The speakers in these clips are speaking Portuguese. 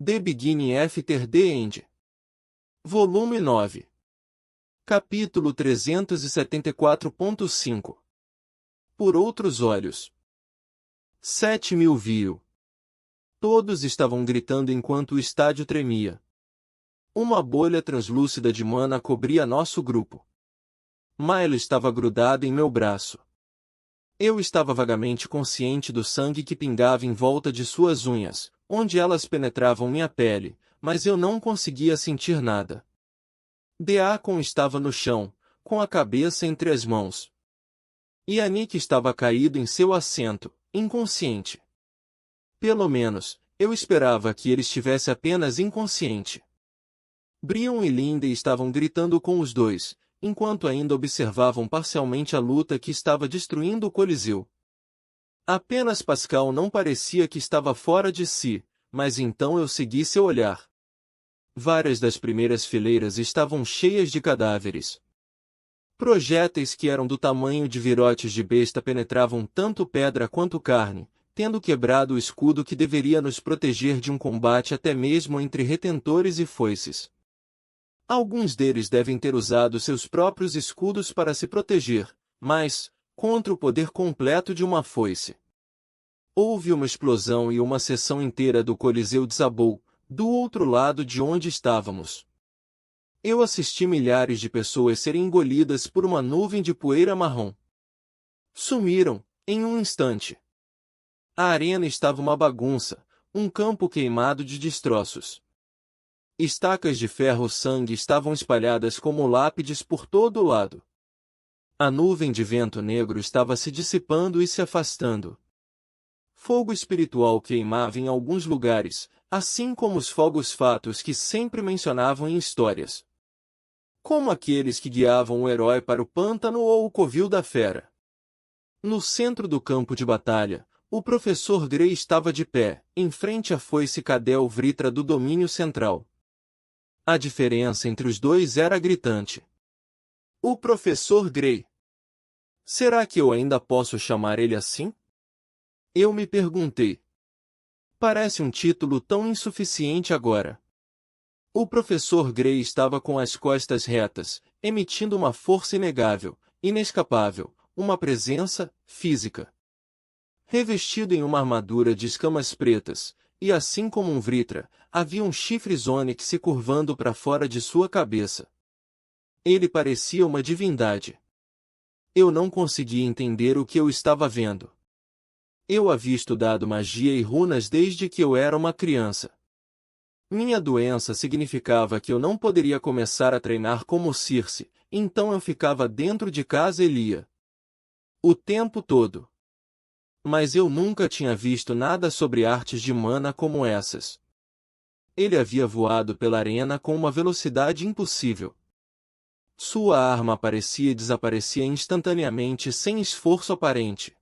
The Beginning After the End. Volume 9. Capítulo 374.5. Por outros olhos. 7.000 viu. Todos estavam gritando enquanto o estádio tremia. Uma bolha translúcida de mana cobria nosso grupo. Milo estava grudado em meu braço. Eu estava vagamente consciente do sangue que pingava em volta de suas unhas, onde elas penetravam minha pele, mas eu não conseguia sentir nada. Deacon estava no chão, com a cabeça entre as mãos. Yannick estava caído em seu assento, inconsciente. Pelo menos, eu esperava que ele estivesse apenas inconsciente. Brion e Linde estavam gritando com os dois, enquanto ainda observavam parcialmente a luta que estava destruindo o Coliseu. Apenas Pascal não parecia que estava fora de si, mas então eu segui seu olhar. Várias das primeiras fileiras estavam cheias de cadáveres. Projéteis que eram do tamanho de virotes de besta penetravam tanto pedra quanto carne, tendo quebrado o escudo que deveria nos proteger de um combate até mesmo entre retentores e foices. Alguns deles devem ter usado seus próprios escudos para se proteger, mas, contra o poder completo de uma foice. Houve uma explosão e uma seção inteira do Coliseu desabou, do outro lado de onde estávamos. Eu assisti milhares de pessoas serem engolidas por uma nuvem de poeira marrom. Sumiram, em um instante. A arena estava uma bagunça, um campo queimado de destroços. Estacas de ferro-sangue estavam espalhadas como lápides por todo o lado. A nuvem de vento negro estava se dissipando e se afastando. Fogo espiritual queimava em alguns lugares, assim como os fogos fatos que sempre mencionavam em histórias. Como aqueles que guiavam o herói para o pântano ou o covil da fera. No centro do campo de batalha, o professor Grey estava de pé, em frente à foice Cadel Vritra do domínio central. A diferença entre os dois era gritante. O professor Grey. Será que eu ainda posso chamar ele assim? Eu me perguntei. Parece um título tão insuficiente agora. O professor Grey estava com as costas retas, emitindo uma força inegável, inescapável, uma presença física. Revestido em uma armadura de escamas pretas, e assim como um Vritra, havia um chifre Onyx se curvando para fora de sua cabeça. Ele parecia uma divindade. Eu não conseguia entender o que eu estava vendo. Eu havia estudado magia e runas desde que eu era uma criança. Minha doença significava que eu não poderia começar a treinar como Circe, então eu ficava dentro de casa e lia. O tempo todo. Mas eu nunca tinha visto nada sobre artes de mana como essas. Ele havia voado pela arena com uma velocidade impossível. Sua arma aparecia e desaparecia instantaneamente sem esforço aparente.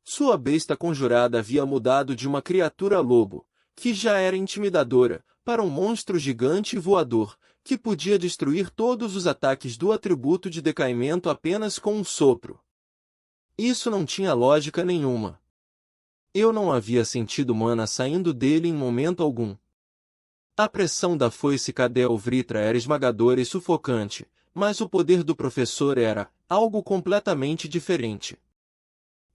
Sua besta conjurada havia mudado de uma criatura lobo, que já era intimidadora, para um monstro gigante e voador, que podia destruir todos os ataques do atributo de decaimento apenas com um sopro. Isso não tinha lógica nenhuma. Eu não havia sentido mana saindo dele em momento algum. A pressão da foice Cadel Vritra era esmagadora e sufocante, mas o poder do professor era algo completamente diferente.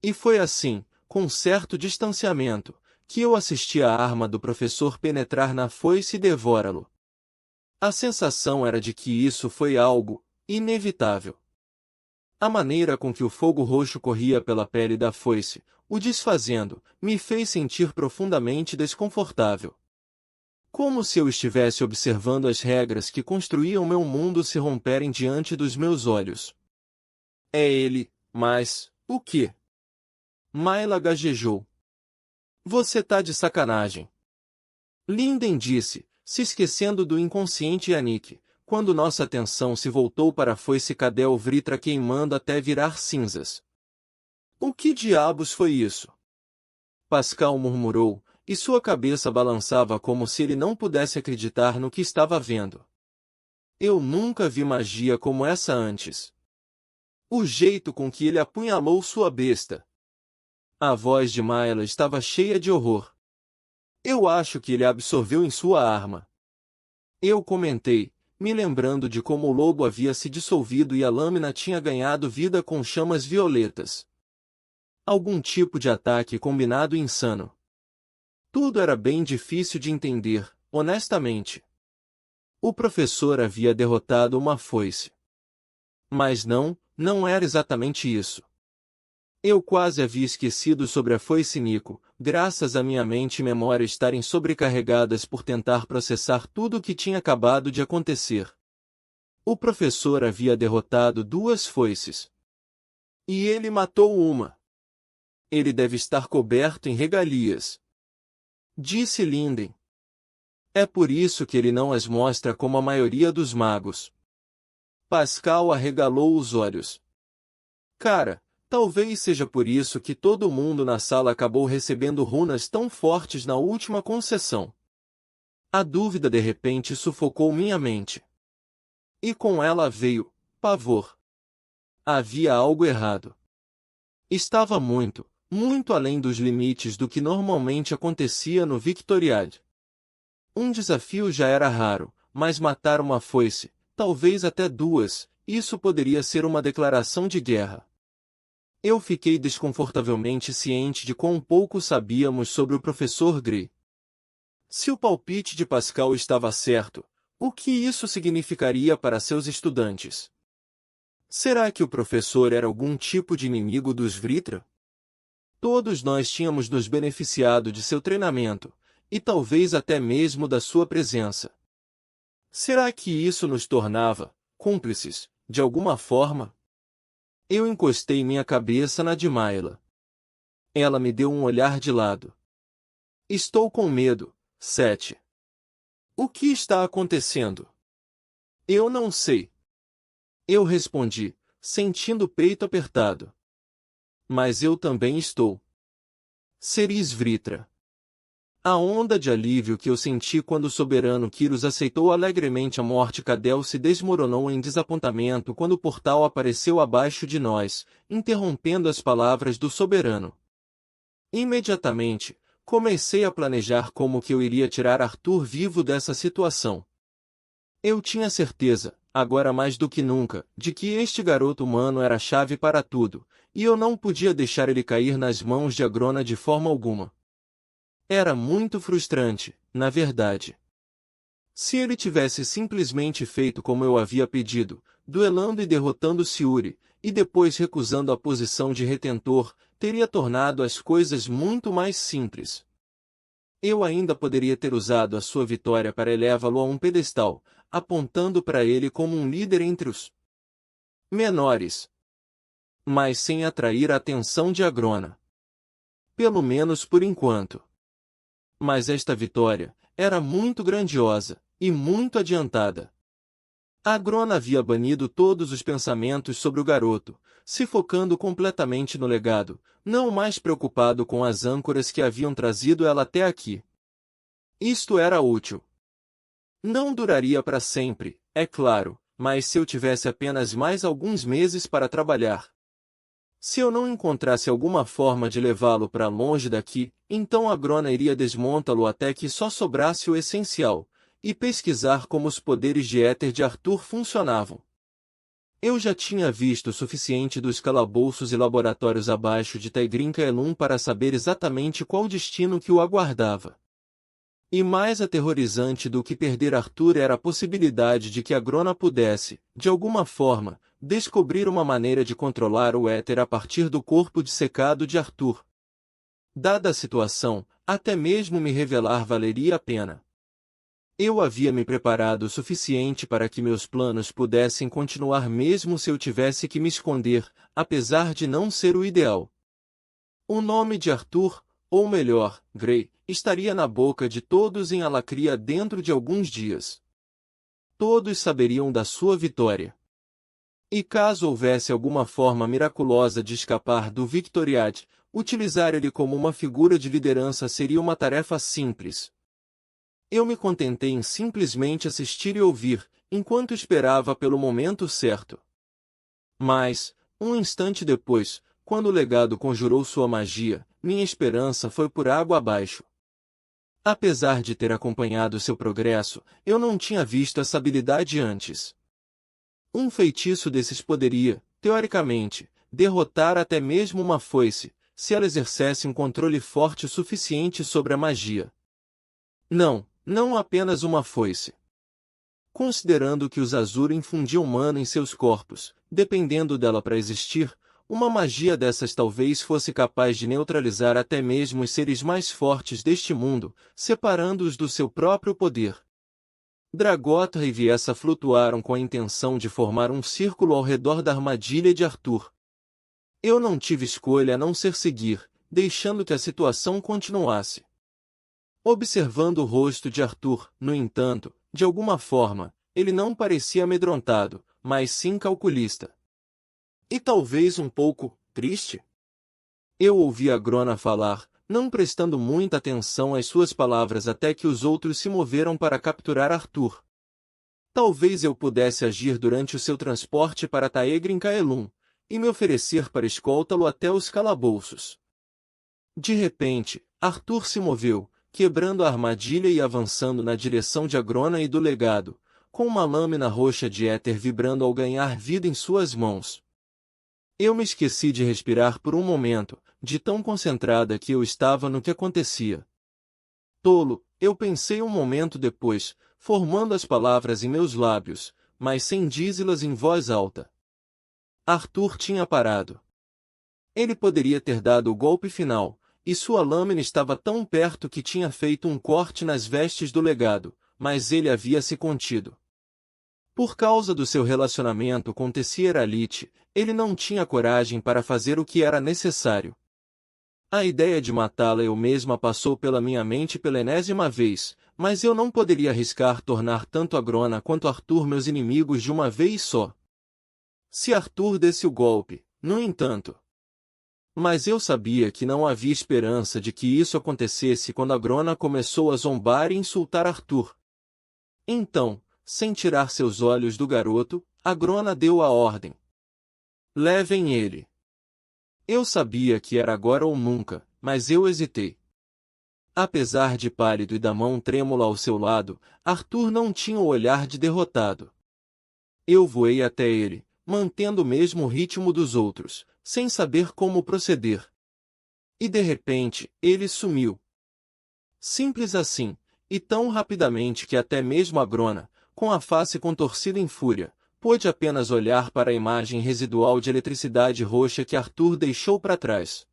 E foi assim, com certo distanciamento, que eu assisti a arma do professor penetrar na foice e devora-lo. A sensação era de que isso foi algo inevitável. A maneira com que o fogo roxo corria pela pele da foice, o desfazendo, me fez sentir profundamente desconfortável. Como se eu estivesse observando as regras que construíam meu mundo se romperem diante dos meus olhos. É ele, mas, o quê? Mayla gaguejou. Você tá de sacanagem. Linden disse, se esquecendo do inconsciente Yannick, quando nossa atenção se voltou para a foice Cadel Vritra queimando até virar cinzas. O que diabos foi isso? Pascal murmurou, e sua cabeça balançava como se ele não pudesse acreditar no que estava vendo. Eu nunca vi magia como essa antes. O jeito com que ele apunhalou sua besta. A voz de Mayla estava cheia de horror. Eu acho que ele a absorveu em sua arma. Eu comentei, me lembrando de como o lobo havia se dissolvido e a lâmina tinha ganhado vida com chamas violetas. Algum tipo de ataque combinado insano. Tudo era bem difícil de entender, honestamente. O professor havia derrotado uma foice. Mas não era exatamente isso. Eu quase havia esquecido sobre a foice Nico, graças à minha mente e memória estarem sobrecarregadas por tentar processar tudo o que tinha acabado de acontecer. O professor havia derrotado 2 foices. E ele matou uma. Ele deve estar coberto em regalias, disse Linden. É por isso que ele não as mostra como a maioria dos magos. Pascal arregalou os olhos. Cara, talvez seja por isso que todo mundo na sala acabou recebendo runas tão fortes na última concessão. A dúvida de repente sufocou minha mente. E com ela veio pavor. Havia algo errado. Estava muito além dos limites do que normalmente acontecia no Victoriade. Um desafio já era raro, mas matar uma foice, talvez até 2, isso poderia ser uma declaração de guerra. Eu fiquei desconfortavelmente ciente de quão pouco sabíamos sobre o professor Gray. Se o palpite de Pascal estava certo, o que isso significaria para seus estudantes? Será que o professor era algum tipo de inimigo dos Vritra? Todos nós tínhamos nos beneficiado de seu treinamento, e talvez até mesmo da sua presença. Será que isso nos tornava cúmplices, de alguma forma? Eu encostei minha cabeça na de Mayla. Ela me deu um olhar de lado. Estou com medo, Seth. O que está acontecendo? Eu não sei. Eu respondi, sentindo o peito apertado. Mas eu também estou. Seris Vritra. A onda de alívio que eu senti quando o soberano Kyros aceitou alegremente a morte Cadel se desmoronou em desapontamento quando o portal apareceu abaixo de nós, interrompendo as palavras do soberano. Imediatamente, comecei a planejar como que eu iria tirar Arthur vivo dessa situação. Eu tinha certeza, agora mais do que nunca, de que este garoto humano era a chave para tudo, e eu não podia deixar ele cair nas mãos de Agrona de forma alguma. Era muito frustrante, na verdade. Se ele tivesse simplesmente feito como eu havia pedido, duelando e derrotando Siuri, e depois recusando a posição de retentor, teria tornado as coisas muito mais simples. Eu ainda poderia ter usado a sua vitória para elevá-lo a um pedestal, apontando para ele como um líder entre os menores, mas sem atrair a atenção de Agrona. Pelo menos por enquanto. Mas esta vitória era muito grandiosa e muito adiantada. Agrona havia banido todos os pensamentos sobre o garoto, se focando completamente no legado, não mais preocupado com as âncoras que haviam trazido ela até aqui. Isto era útil. Não duraria para sempre, é claro, mas se eu tivesse apenas mais alguns meses para trabalhar. Se eu não encontrasse alguma forma de levá-lo para longe daqui, então Agrona iria desmontá-lo até que só sobrasse o essencial, e pesquisar como os poderes de éter de Arthur funcionavam. Eu já tinha visto o suficiente dos calabouços e laboratórios abaixo de Tigrinka Elun para saber exatamente qual destino que o aguardava. E mais aterrorizante do que perder Arthur era a possibilidade de que Agrona pudesse, de alguma forma, descobrir uma maneira de controlar o éter a partir do corpo dissecado de Arthur. Dada a situação, até mesmo me revelar valeria a pena. Eu havia me preparado o suficiente para que meus planos pudessem continuar mesmo se eu tivesse que me esconder, apesar de não ser o ideal. O nome de Arthur, ou melhor, Gray, estaria na boca de todos em Alacria dentro de alguns dias. Todos saberiam da sua vitória. E caso houvesse alguma forma miraculosa de escapar do Victoriade, utilizar ele como uma figura de liderança seria uma tarefa simples. Eu me contentei em simplesmente assistir e ouvir, enquanto esperava pelo momento certo. Mas, um instante depois, quando o legado conjurou sua magia, minha esperança foi por água abaixo. Apesar de ter acompanhado seu progresso, eu não tinha visto essa habilidade antes. Um feitiço desses poderia, teoricamente, derrotar até mesmo uma foice, se ela exercesse um controle forte o suficiente sobre a magia. Não apenas uma foice. Considerando que os Azur infundiam mana em seus corpos, dependendo dela para existir, uma magia dessas talvez fosse capaz de neutralizar até mesmo os seres mais fortes deste mundo, separando-os do seu próprio poder. Dragotha e Viessa flutuaram com a intenção de formar um círculo ao redor da armadilha de Arthur. Eu não tive escolha a não ser seguir, deixando que a situação continuasse. Observando o rosto de Arthur, no entanto, de alguma forma, ele não parecia amedrontado, mas sim calculista. E talvez um pouco triste? Eu ouvi a Grona falar, não prestando muita atenção às suas palavras até que os outros se moveram para capturar Arthur. Talvez eu pudesse agir durante o seu transporte para Taegrin Kaelum, e me oferecer para escoltá-lo até os calabouços. De repente, Arthur se moveu, quebrando a armadilha e avançando na direção de Agrona e do legado, com uma lâmina roxa de éter vibrando ao ganhar vida em suas mãos. Eu me esqueci de respirar por um momento, de tão concentrada que eu estava no que acontecia. Tolo, eu pensei um momento depois, formando as palavras em meus lábios, mas sem dizê-las em voz alta. Arthur tinha parado. Ele poderia ter dado o golpe final, e sua lâmina estava tão perto que tinha feito um corte nas vestes do legado, mas ele havia se contido. Por causa do seu relacionamento com Tessieralite, ele não tinha coragem para fazer o que era necessário. A ideia de matá-la eu mesma passou pela minha mente pela enésima vez, mas eu não poderia arriscar tornar tanto Agrona quanto Arthur meus inimigos de uma vez só. Se Arthur desse o golpe, no entanto. Mas eu sabia que não havia esperança de que isso acontecesse quando Agrona começou a zombar e insultar Arthur. Então, sem tirar seus olhos do garoto, Agrona deu a ordem. Levem ele. Eu sabia que era agora ou nunca, mas eu hesitei. Apesar de pálido e da mão trêmula ao seu lado, Arthur não tinha o olhar de derrotado. Eu voei até ele, mantendo o mesmo ritmo dos outros, sem saber como proceder. E de repente, ele sumiu. Simples assim, e tão rapidamente que até mesmo Agrona, com a face contorcida em fúria, pôde apenas olhar para a imagem residual de eletricidade roxa que Arthur deixou para trás.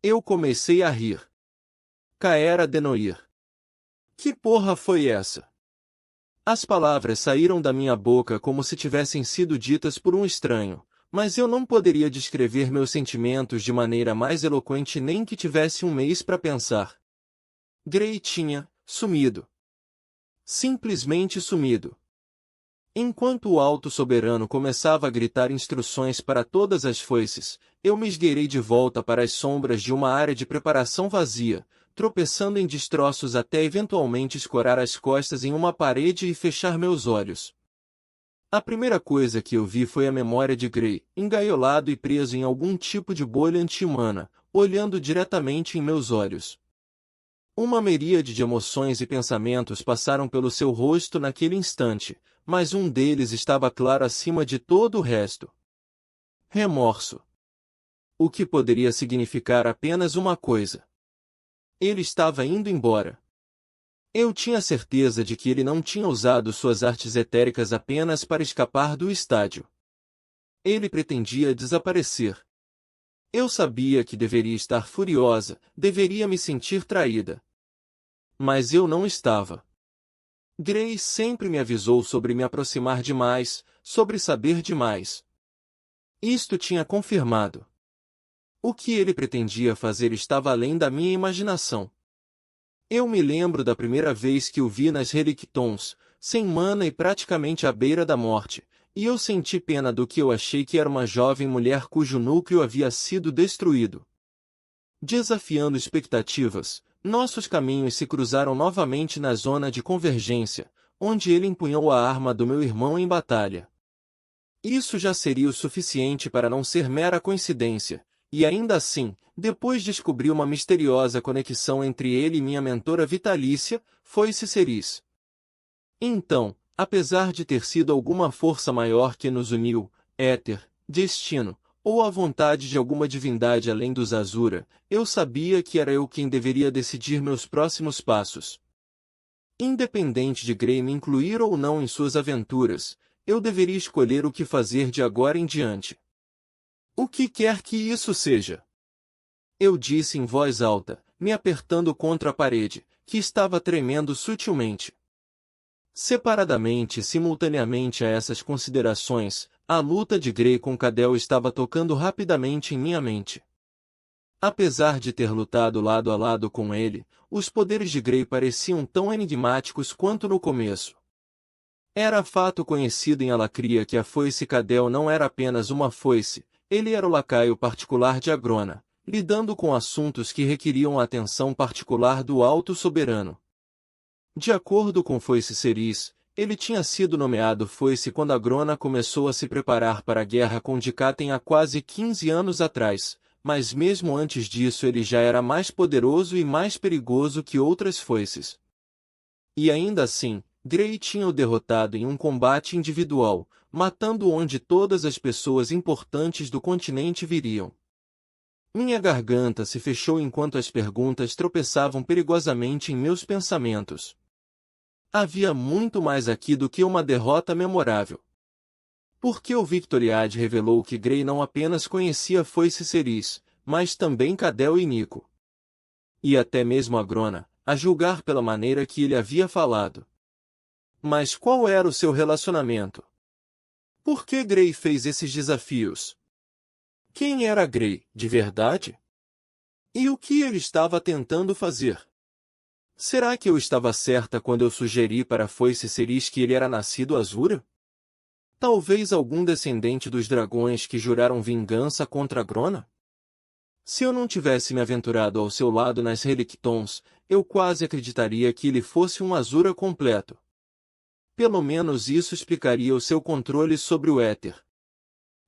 Eu comecei a rir. Caera Denoir. Que porra foi essa? As palavras saíram da minha boca como se tivessem sido ditas por um estranho, mas eu não poderia descrever meus sentimentos de maneira mais eloquente nem que tivesse um mês para pensar. Grey tinha sumido. Simplesmente sumido. Enquanto o alto soberano começava a gritar instruções para todas as foices, eu me esgueirei de volta para as sombras de uma área de preparação vazia, tropeçando em destroços até eventualmente escorar as costas em uma parede e fechar meus olhos. A primeira coisa que eu vi foi a memória de Grey, engaiolado e preso em algum tipo de bolha anti-humana, olhando diretamente em meus olhos. Uma miríade de emoções e pensamentos passaram pelo seu rosto naquele instante, mas um deles estava claro acima de todo o resto. Remorso. O que poderia significar apenas uma coisa. Ele estava indo embora. Eu tinha certeza de que ele não tinha usado suas artes etéricas apenas para escapar do estádio. Ele pretendia desaparecer. Eu sabia que deveria estar furiosa, deveria me sentir traída. Mas eu não estava. Grey sempre me avisou sobre me aproximar demais, sobre saber demais. Isto tinha confirmado. O que ele pretendia fazer estava além da minha imaginação. Eu me lembro da primeira vez que o vi nas Relictons, sem mana e praticamente à beira da morte, e eu senti pena do que eu achei que era uma jovem mulher cujo núcleo havia sido destruído. Desafiando expectativas, nossos caminhos se cruzaram novamente na zona de convergência, onde ele empunhou a arma do meu irmão em batalha. Isso já seria o suficiente para não ser mera coincidência, e ainda assim, depois descobri uma misteriosa conexão entre ele e minha mentora vitalícia, Foice Cerise. Então, apesar de ter sido alguma força maior que nos uniu, éter, destino, ou a vontade de alguma divindade além dos Azura, eu sabia que era eu quem deveria decidir meus próximos passos. Independente de Grey me incluir ou não em suas aventuras, eu deveria escolher o que fazer de agora em diante. O que quer que isso seja. Eu disse em voz alta, me apertando contra a parede, que estava tremendo sutilmente. Separadamente e simultaneamente a essas considerações, a luta de Grey com Cadel estava tocando rapidamente em minha mente. Apesar de ter lutado lado a lado com ele, os poderes de Grey pareciam tão enigmáticos quanto no começo. Era fato conhecido em Alacria que a foice Cadel não era apenas uma foice, ele era o lacaio particular de Agrona, lidando com assuntos que requeriam a atenção particular do Alto Soberano. De acordo com Foice Cerise, ele tinha sido nomeado foice quando Agrona começou a se preparar para a guerra com Dikaten há quase 15 anos atrás, mas mesmo antes disso ele já era mais poderoso e mais perigoso que outras foices. E ainda assim, Grey tinha o derrotado em um combate individual, matando onde todas as pessoas importantes do continente viriam. Minha garganta se fechou enquanto as perguntas tropeçavam perigosamente em meus pensamentos. Havia muito mais aqui do que uma derrota memorável. Porque o Victoriade revelou que Grey não apenas conhecia Foice Cerise, mas também Cadel e Nico. E até mesmo Agrona, a julgar pela maneira que ele havia falado. Mas qual era o seu relacionamento? Por que Grey fez esses desafios? Quem era Grey, de verdade? E o que ele estava tentando fazer? Será que eu estava certa quando eu sugeri para Foice Cerise que ele era nascido Azura? Talvez algum descendente dos dragões que juraram vingança contra Agrona? Se eu não tivesse me aventurado ao seu lado nas Relictons, eu quase acreditaria que ele fosse um Azura completo. Pelo menos isso explicaria o seu controle sobre o éter.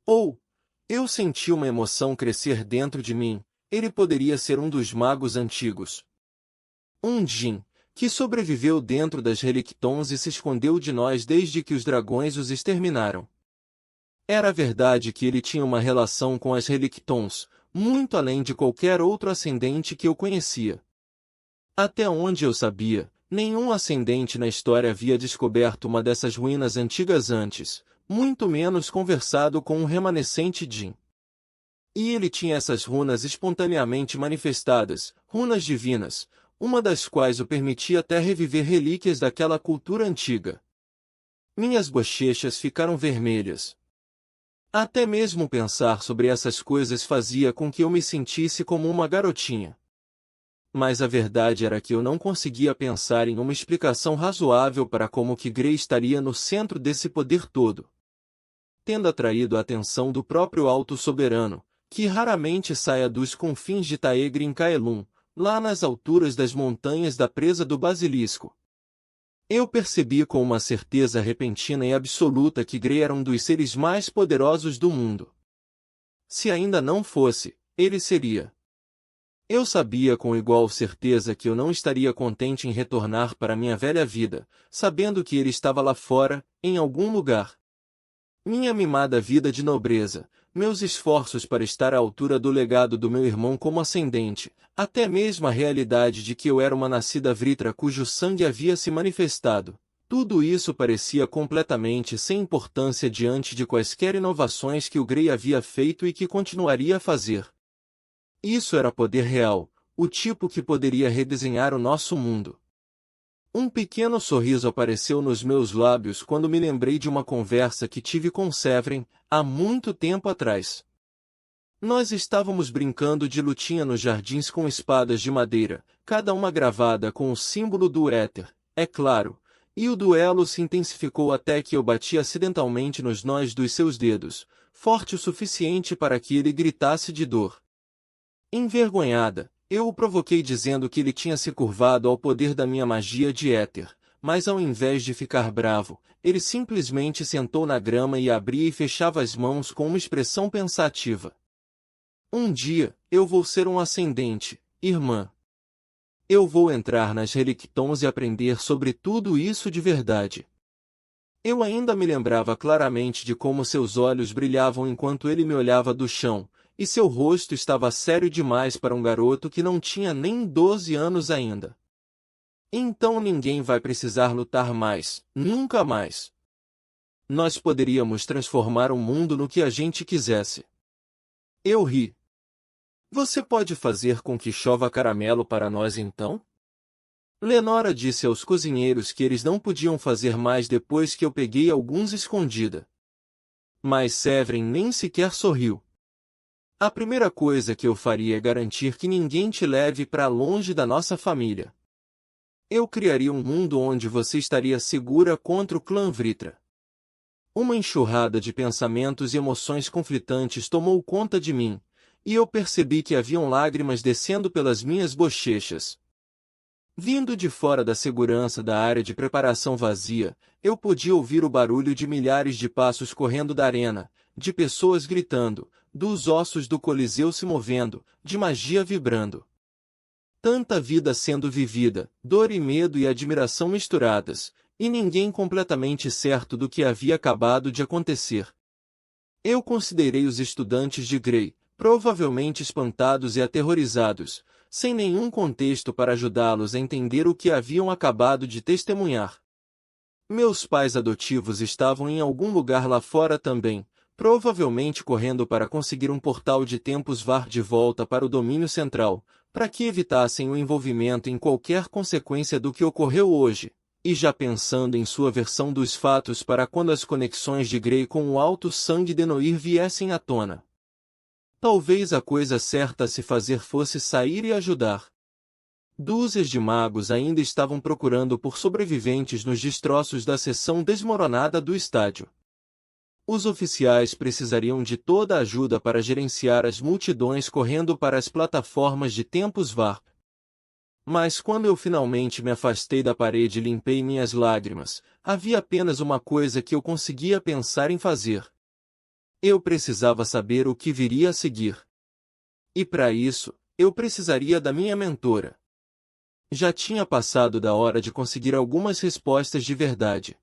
Ou, eu senti uma emoção crescer dentro de mim, ele poderia ser um dos magos antigos. Um Jin, que sobreviveu dentro das Relictons e se escondeu de nós desde que os dragões os exterminaram. Era verdade que ele tinha uma relação com as Relictons, muito além de qualquer outro ascendente que eu conhecia. Até onde eu sabia, nenhum ascendente na história havia descoberto uma dessas ruínas antigas antes, muito menos conversado com um remanescente Jin. E ele tinha essas runas espontaneamente manifestadas, runas divinas, uma das quais o permitia até reviver relíquias daquela cultura antiga. Minhas bochechas ficaram vermelhas. Até mesmo pensar sobre essas coisas fazia com que eu me sentisse como uma garotinha. Mas a verdade era que eu não conseguia pensar em uma explicação razoável para como que Grey estaria no centro desse poder todo. Tendo atraído a atenção do próprio Alto Soberano, que raramente saia dos confins de Taegri em Kaelum, lá nas alturas das montanhas da presa do Basilisco. Eu percebi com uma certeza repentina e absoluta que Grey era um dos seres mais poderosos do mundo. Se ainda não fosse, ele seria. Eu sabia com igual certeza que eu não estaria contente em retornar para minha velha vida, sabendo que ele estava lá fora, em algum lugar. Minha mimada vida de nobreza, meus esforços para estar à altura do legado do meu irmão como ascendente, até mesmo a realidade de que eu era uma nascida Vritra cujo sangue havia se manifestado, tudo isso parecia completamente sem importância diante de quaisquer inovações que o Grey havia feito e que continuaria a fazer. Isso era poder real, o tipo que poderia redesenhar o nosso mundo. Um pequeno sorriso apareceu nos meus lábios quando me lembrei de uma conversa que tive com Severin, há muito tempo atrás. Nós estávamos brincando de lutinha nos jardins com espadas de madeira, cada uma gravada com o símbolo do éter, é claro, e o duelo se intensificou até que eu bati acidentalmente nos nós dos seus dedos, forte o suficiente para que ele gritasse de dor. Envergonhada, eu o provoquei dizendo que ele tinha se curvado ao poder da minha magia de éter, mas ao invés de ficar bravo, ele simplesmente sentou na grama e abria e fechava as mãos com uma expressão pensativa. Um dia, eu vou ser um ascendente, irmã. Eu vou entrar nas Relictons e aprender sobre tudo isso de verdade. Eu ainda me lembrava claramente de como seus olhos brilhavam enquanto ele me olhava do chão, e seu rosto estava sério demais para um garoto que não tinha nem 12 anos ainda. Então ninguém vai precisar lutar mais, nunca mais. Nós poderíamos transformar o mundo no que a gente quisesse. Eu ri. Você pode fazer com que chova caramelo para nós então? Lenora disse aos cozinheiros que eles não podiam fazer mais depois que eu peguei alguns escondida. Mas Severin nem sequer sorriu. A primeira coisa que eu faria é garantir que ninguém te leve para longe da nossa família. Eu criaria um mundo onde você estaria segura contra o clã Vritra. Uma enxurrada de pensamentos e emoções conflitantes tomou conta de mim, e eu percebi que haviam lágrimas descendo pelas minhas bochechas. Vindo de fora da segurança da área de preparação vazia, eu podia ouvir o barulho de milhares de passos correndo da arena, de pessoas gritando, dos ossos do Coliseu se movendo, de magia vibrando. Tanta vida sendo vivida, dor e medo e admiração misturadas, e ninguém completamente certo do que havia acabado de acontecer. Eu considerei os estudantes de Grey, provavelmente espantados e aterrorizados, sem nenhum contexto para ajudá-los a entender o que haviam acabado de testemunhar. Meus pais adotivos estavam em algum lugar lá fora também, provavelmente correndo para conseguir um portal de tempos VAR de volta para o domínio central, para que evitassem o envolvimento em qualquer consequência do que ocorreu hoje, e já pensando em sua versão dos fatos para quando as conexões de Grey com o alto sangue de Noir viessem à tona. Talvez a coisa certa a se fazer fosse sair e ajudar. Dúzias de magos ainda estavam procurando por sobreviventes nos destroços da seção desmoronada do estádio. Os oficiais precisariam de toda a ajuda para gerenciar as multidões correndo para as plataformas de tempos VAR. Mas quando eu finalmente me afastei da parede e limpei minhas lágrimas, havia apenas uma coisa que eu conseguia pensar em fazer. Eu precisava saber o que viria a seguir. E para isso, eu precisaria da minha mentora. Já tinha passado da hora de conseguir algumas respostas de verdade.